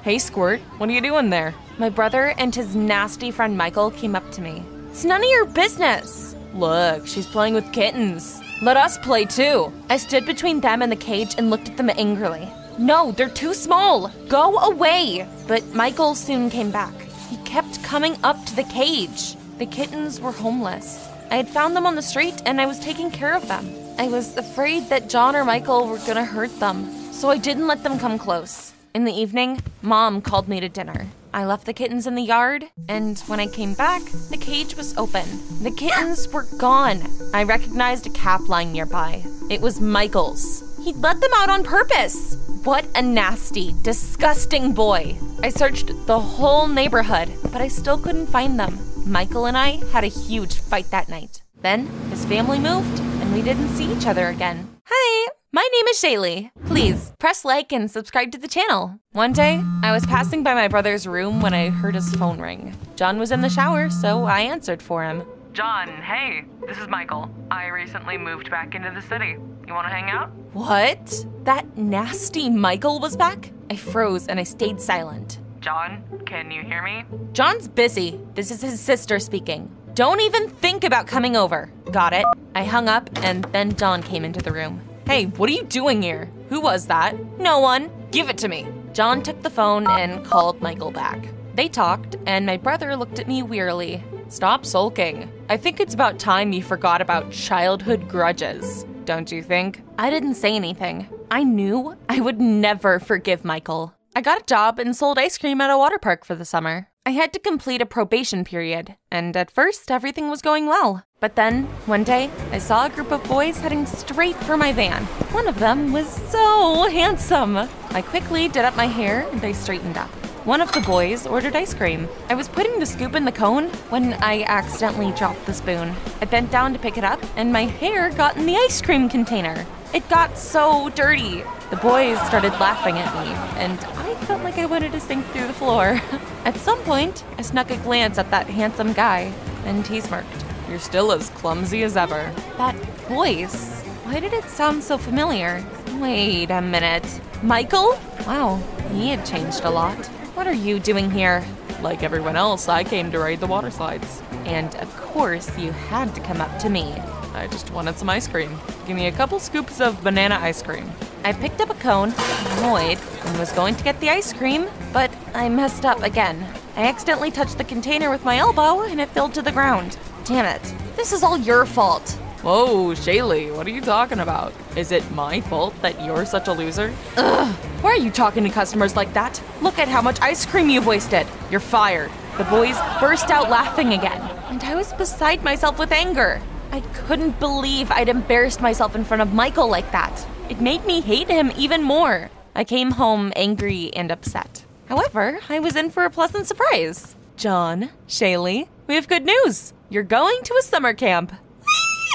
Hey, Squirt, what are you doing there? My brother and his nasty friend Michael came up to me. It's none of your business. Look, she's playing with kittens. Let us play too. I stood between them and the cage and looked at them angrily. No, they're too small. Go away. But Michael soon came back. He kept coming up to the cage. The kittens were homeless. I had found them on the street and I was taking care of them. I was afraid that John or Michael were gonna hurt them, so I didn't let them come close. In the evening, Mom called me to dinner. I left the kittens in the yard, and when I came back, the cage was open. The kittens were gone. I recognized a cap lying nearby. It was Michael's. He'd let them out on purpose. What a nasty, disgusting boy. I searched the whole neighborhood, but I still couldn't find them. Michael and I had a huge fight that night. Then, his family moved, and we didn't see each other again. Hi, my name is Shaylee. Please, press like and subscribe to the channel. One day, I was passing by my brother's room when I heard his phone ring. John was in the shower, so I answered for him. John, hey, this is Michael. I recently moved back into the city. You want to hang out? What? That nasty Michael was back? I froze and I stayed silent. John, can you hear me? John's busy. This is his sister speaking. Don't even think about coming over. Got it? I hung up and then John came into the room. Hey, what are you doing here? Who was that? No one. Give it to me. John took the phone and called Michael back. They talked and my brother looked at me wearily. Stop sulking. I think it's about time you forgot about childhood grudges, don't you think? I didn't say anything. I knew I would never forgive Michael. I got a job and sold ice cream at a water park for the summer. I had to complete a probation period, and at first everything was going well. But then, one day, I saw a group of boys heading straight for my van. One of them was so handsome. I quickly did up my hair and I straightened up. One of the boys ordered ice cream. I was putting the scoop in the cone when I accidentally dropped the spoon. I bent down to pick it up, and my hair got in the ice cream container. It got so dirty. The boys started laughing at me, and I felt like I wanted to sink through the floor. At some point, I snuck a glance at that handsome guy, and he smirked. You're still as clumsy as ever. That voice, why did it sound so familiar? Wait a minute. Michael? Wow, he had changed a lot. What are you doing here? Like everyone else, I came to ride the water slides. And of course, you had to come up to me. I just wanted some ice cream. Give me a couple scoops of banana ice cream. I picked up a cone, annoyed, and was going to get the ice cream, but I messed up again. I accidentally touched the container with my elbow and it fell to the ground. Damn it. This is all your fault. Whoa, Shaylee, what are you talking about? Is it my fault that you're such a loser? Ugh, why are you talking to customers like that? Look at how much ice cream you've wasted. You're fired. The boys burst out laughing again, and I was beside myself with anger. I couldn't believe I'd embarrassed myself in front of Michael like that. It made me hate him even more. I came home angry and upset. However, I was in for a pleasant surprise. John, Shaylee, we have good news. You're going to a summer camp.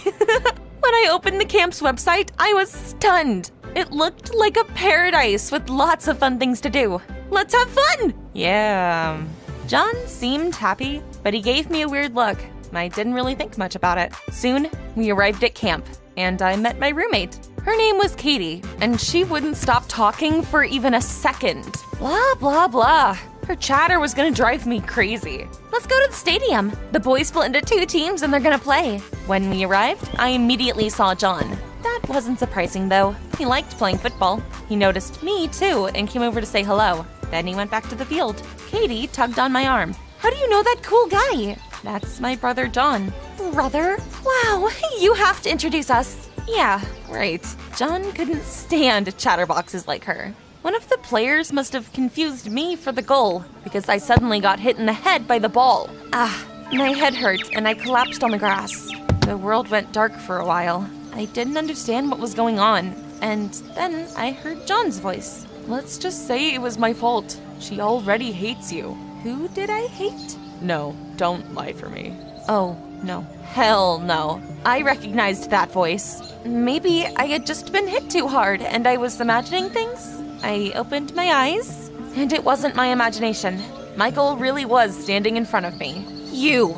When I opened the camp's website, I was stunned. It looked like a paradise with lots of fun things to do. Let's have fun! Yeah. John seemed happy, but he gave me a weird look. I didn't really think much about it. Soon, we arrived at camp, and I met my roommate. Her name was Katie, and she wouldn't stop talking for even a second. Blah, blah, blah. Her chatter was gonna drive me crazy. Let's go to the stadium. The boys split into 2 teams and they're gonna play. When we arrived, I immediately saw John. That wasn't surprising though. He liked playing football. He noticed me too and came over to say hello. Then he went back to the field. Katie tugged on my arm. How do you know that cool guy? That's my brother John. Brother? Wow, you have to introduce us. Yeah, right. John couldn't stand chatterboxes like her. One of the players must have confused me for the goal because I suddenly got hit in the head by the ball. My head hurt and I collapsed on the grass. The world went dark for a while. I didn't understand what was going on. And then I heard John's voice. Let's just say it was my fault. She already hates you. Who did I hate? No, don't lie for me. Oh, no. Hell no. I recognized that voice. Maybe I had just been hit too hard and I was imagining things. I opened my eyes, and it wasn't my imagination. Michael really was standing in front of me. You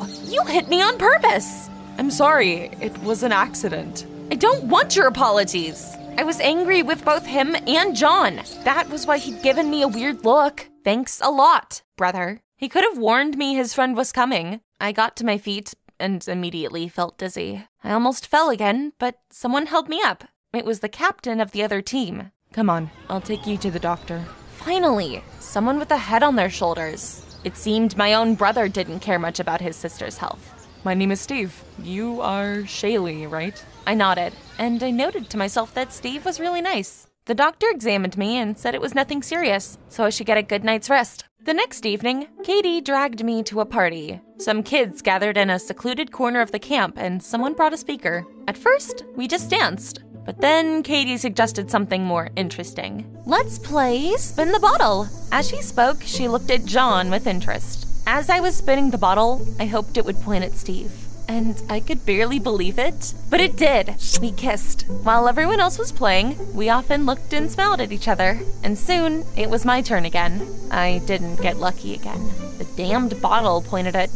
hit me on purpose. I'm sorry, it was an accident. I don't want your apologies. I was angry with both him and John. That was why he'd given me a weird look. Thanks a lot, brother. He could have warned me his friend was coming. I got to my feet and immediately felt dizzy. I almost fell again, but someone held me up. It was the captain of the other team. Come on, I'll take you to the doctor. Finally, someone with a head on their shoulders. It seemed my own brother didn't care much about his sister's health. My name is Steve. You are Shaylee, right? I nodded, and I noted to myself that Steve was really nice. The doctor examined me and said it was nothing serious, so I should get a good night's rest. The next evening, Katie dragged me to a party. Some kids gathered in a secluded corner of the camp, and someone brought a speaker. At first, we just danced. But then Katie suggested something more interesting. Let's play Spin the Bottle. As she spoke, she looked at John with interest. As I was spinning the bottle, I hoped it would point at Steve. And I could barely believe it, but it did. We kissed. While everyone else was playing, we often looked and smiled at each other. And soon, it was my turn again. I didn't get lucky again. The damned bottle pointed at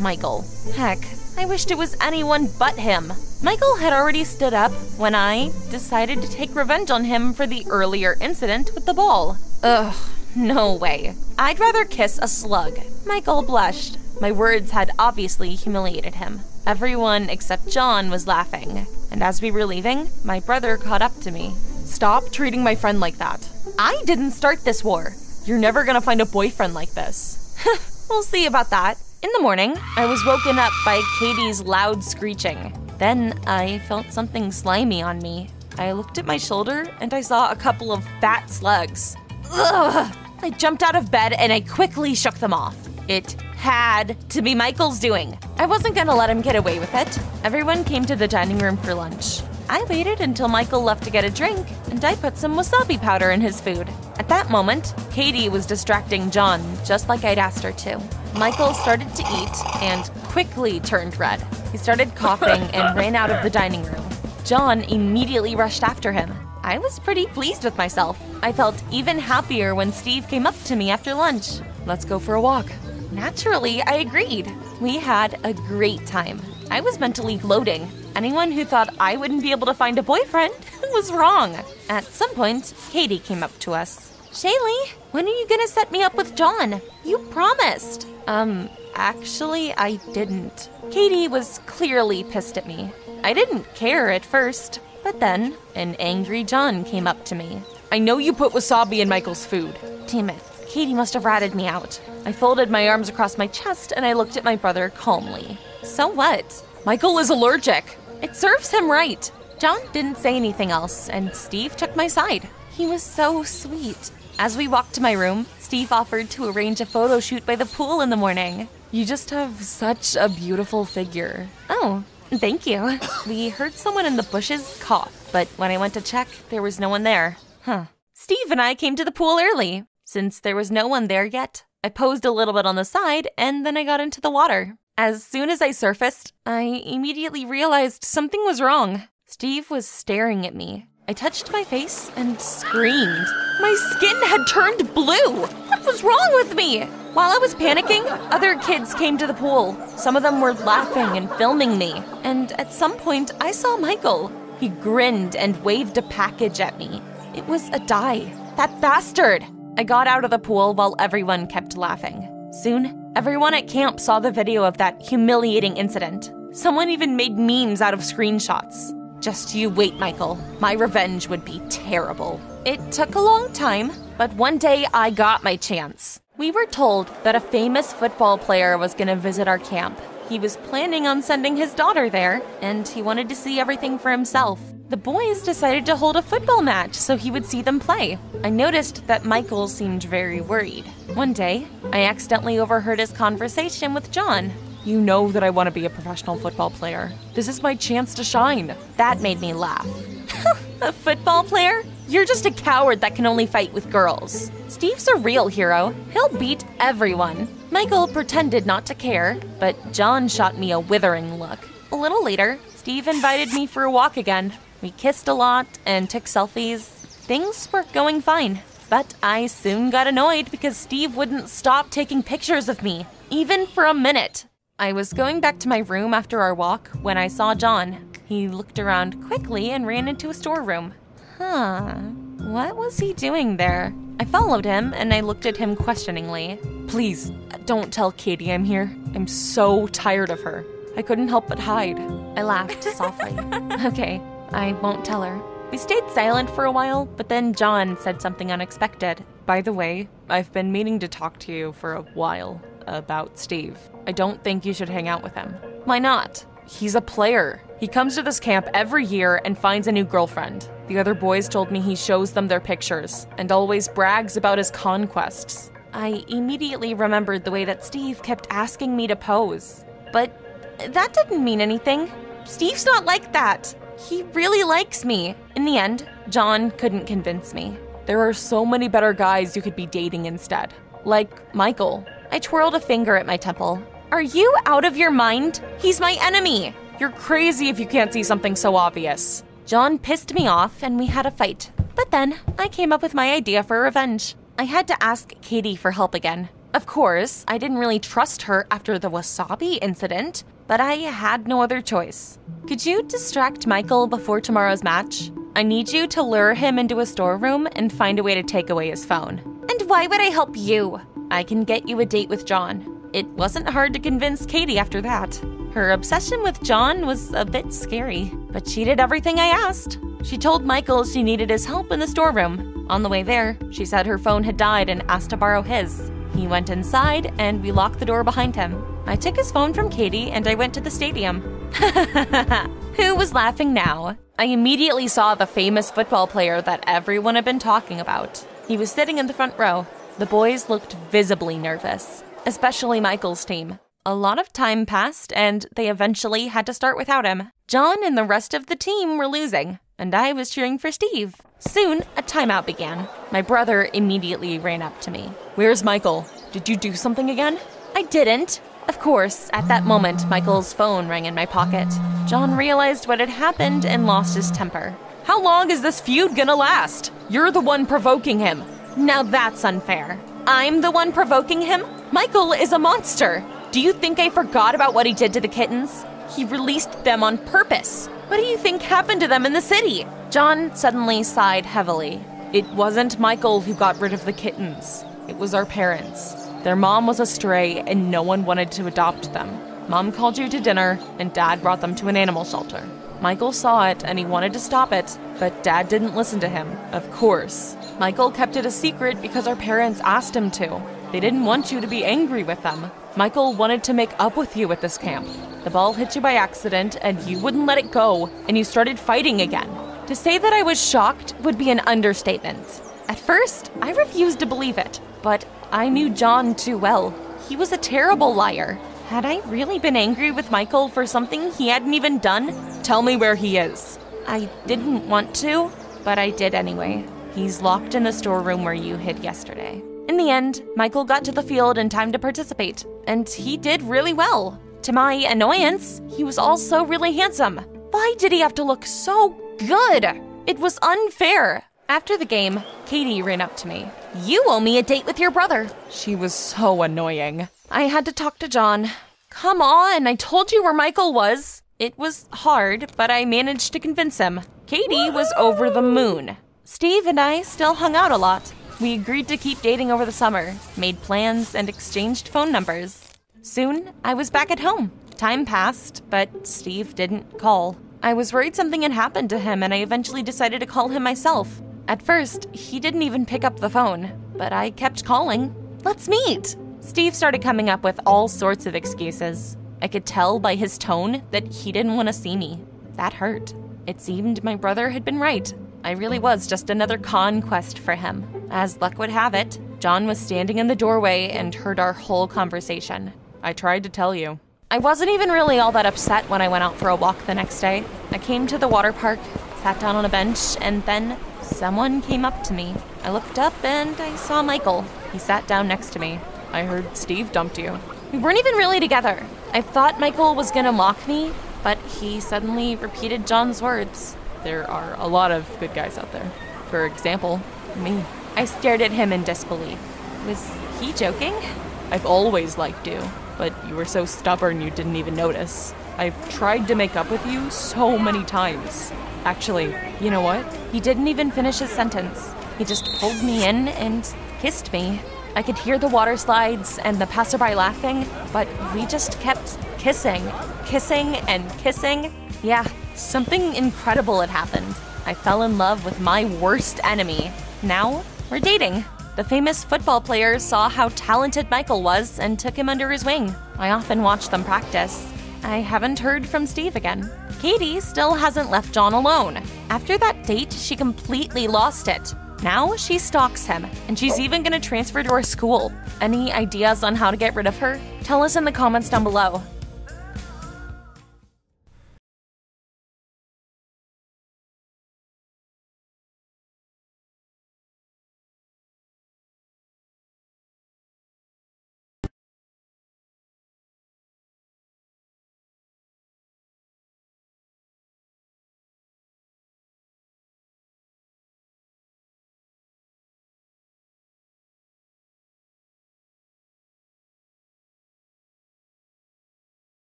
Michael. Heck, I wished it was anyone but him. Michael had already stood up when I decided to take revenge on him for the earlier incident with the ball. Ugh, no way. I'd rather kiss a slug. Michael blushed. My words had obviously humiliated him. Everyone except John was laughing. And as we were leaving, my brother caught up to me. Stop treating my friend like that. I didn't start this war. You're never gonna find a boyfriend like this. We'll see about that. In the morning, I was woken up by Katie's loud screeching. Then I felt something slimy on me. I looked at my shoulder and I saw a couple of fat slugs. Ugh! I jumped out of bed and I quickly shook them off. It had to be Michael's doing. I wasn't gonna let him get away with it. Everyone came to the dining room for lunch. I waited until Michael left to get a drink, and I put some wasabi powder in his food. At that moment, Katie was distracting John, just like I'd asked her to. Michael started to eat and quickly turned red. He started coughing and ran out of the dining room. John immediately rushed after him. I was pretty pleased with myself. I felt even happier when Steve came up to me after lunch. Let's go for a walk. Naturally, I agreed. We had a great time. I was mentally gloating. Anyone who thought I wouldn't be able to find a boyfriend was wrong. At some point, Katie came up to us. Shaylee, when are you gonna set me up with John? You promised. Actually, I didn't. Katie was clearly pissed at me. I didn't care at first, but then an angry John came up to me. I know you put wasabi in Michael's food. Damn it. Katie must have ratted me out. I folded my arms across my chest and I looked at my brother calmly. So what? Michael is allergic. It serves him right. John didn't say anything else, and Steve took my side. He was so sweet. As we walked to my room, Steve offered to arrange a photo shoot by the pool in the morning. You just have such a beautiful figure. Oh, thank you. We heard someone in the bushes cough, but when I went to check, there was no one there. Steve and I came to the pool early. Since there was no one there yet, I posed a little bit on the side, and then I got into the water. As soon as I surfaced, I immediately realized something was wrong. Steve was staring at me. I touched my face and screamed. My skin had turned blue! What was wrong with me? While I was panicking, other kids came to the pool. Some of them were laughing and filming me. And at some point, I saw Michael. He grinned and waved a package at me. It was a die. That bastard! I got out of the pool while everyone kept laughing. Soon, everyone at camp saw the video of that humiliating incident. Someone even made memes out of screenshots. Just you wait, Michael. My revenge would be terrible. It took a long time, but one day I got my chance. We were told that a famous football player was going to visit our camp. He was planning on sending his daughter there, and he wanted to see everything for himself. The boys decided to hold a football match so he would see them play. I noticed that Michael seemed very worried. One day, I accidentally overheard his conversation with John. You know that I want to be a professional football player. This is my chance to shine. That made me laugh. A football player? You're just a coward that can only fight with girls. Steve's a real hero. He'll beat everyone. Michael pretended not to care, but John shot me a withering look. A little later, Steve invited me for a walk again. We kissed a lot and took selfies. Things were going fine. But I soon got annoyed because Steve wouldn't stop taking pictures of me, even for a minute. I was going back to my room after our walk when I saw John. He looked around quickly and ran into a storeroom. What was he doing there? I followed him and I looked at him questioningly. Please, don't tell Katie I'm here. I'm so tired of her. I couldn't help but hide. I laughed softly. Okay, I won't tell her. We stayed silent for a while, but then John said something unexpected. By the way, I've been meaning to talk to you for a while about Steve. I don't think you should hang out with him. Why not? He's a player. He comes to this camp every year and finds a new girlfriend. The other boys told me he shows them their pictures and always brags about his conquests. I immediately remembered the way that Steve kept asking me to pose. But that didn't mean anything. Steve's not like that. He really likes me. In the end, John couldn't convince me. There are so many better guys you could be dating instead. Like Michael. I twirled a finger at my temple. Are you out of your mind? He's my enemy. You're crazy if you can't see something so obvious. John pissed me off and we had a fight. But then I came up with my idea for revenge. I had to ask Katie for help again. Of course, I didn't really trust her after the wasabi incident, but I had no other choice. Could you distract Michael before tomorrow's match? I need you to lure him into a storeroom and find a way to take away his phone. And why would I help you? I can get you a date with John. It wasn't hard to convince Katie after that. Her obsession with John was a bit scary, but she did everything I asked. She told Michael she needed his help in the storeroom. On the way there, she said her phone had died and asked to borrow his. He went inside and we locked the door behind him. I took his phone from Katie and I went to the stadium. Who was laughing now? I immediately saw the famous football player that everyone had been talking about. He was sitting in the front row. The boys looked visibly nervous, especially Michael's team. A lot of time passed and they eventually had to start without him. John and the rest of the team were losing, and I was cheering for Steve. Soon, a timeout began. My brother immediately ran up to me. Where's Michael? Did you do something again? I didn't. Of course, at that moment, Michael's phone rang in my pocket. John realized what had happened and lost his temper. How long is this feud gonna last? You're the one provoking him. Now that's unfair. I'm the one provoking him? Michael is a monster. Do you think I forgot about what he did to the kittens? He released them on purpose. What do you think happened to them in the city? John suddenly sighed heavily. It wasn't Michael who got rid of the kittens. It was our parents. Their mom was a stray and no one wanted to adopt them. Mom called you to dinner and Dad brought them to an animal shelter. Michael saw it and he wanted to stop it, but Dad didn't listen to him. Of course. Michael kept it a secret because our parents asked him to. They didn't want you to be angry with them. Michael wanted to make up with you at this camp. The ball hit you by accident and you wouldn't let it go, and you started fighting again. To say that I was shocked would be an understatement. At first, I refused to believe it, but I knew John too well. He was a terrible liar. Had I really been angry with Michael for something he hadn't even done? Tell me where he is. I didn't want to, but I did anyway. He's locked in the storeroom where you hid yesterday. In the end, Michael got to the field in time to participate, and he did really well. To my annoyance, he was also really handsome. Why did he have to look so good? It was unfair. After the game, Katie ran up to me. You owe me a date with your brother. She was so annoying. I had to talk to John. Come on, I told you where Michael was. It was hard, but I managed to convince him. Katie was over the moon. Steve and I still hung out a lot. We agreed to keep dating over the summer, made plans, and exchanged phone numbers. Soon, I was back at home. Time passed, but Steve didn't call. I was worried something had happened to him, and I eventually decided to call him myself. At first, he didn't even pick up the phone, but I kept calling. Let's meet! Steve started coming up with all sorts of excuses. I could tell by his tone that he didn't want to see me. That hurt. It seemed my brother had been right. I really was just another conquest for him. As luck would have it, John was standing in the doorway and heard our whole conversation. I tried to tell you. I wasn't even really all that upset when I went out for a walk the next day. I came to the water park, sat down on a bench, and then someone came up to me. I looked up and I saw Michael. He sat down next to me. I heard Steve dumped you. We weren't even really together. I thought Michael was gonna mock me, but he suddenly repeated John's words. There are a lot of good guys out there. For example, me. I stared at him in disbelief. Was he joking? I've always liked you, but you were so stubborn you didn't even notice. I've tried to make up with you so many times. Actually, you know what? He didn't even finish his sentence. He just pulled me in and kissed me. I could hear the water slides and the passerby laughing, but we just kept kissing and kissing. Yeah, something incredible had happened. I fell in love with my worst enemy. Now, we're dating. The famous football players saw how talented Michael was and took him under his wing. I often watch them practice. I haven't heard from Steve again. Katie still hasn't left John alone. After that date, she completely lost it. Now she stalks him, and she's even gonna transfer to our school. Any ideas on how to get rid of her? Tell us in the comments down below.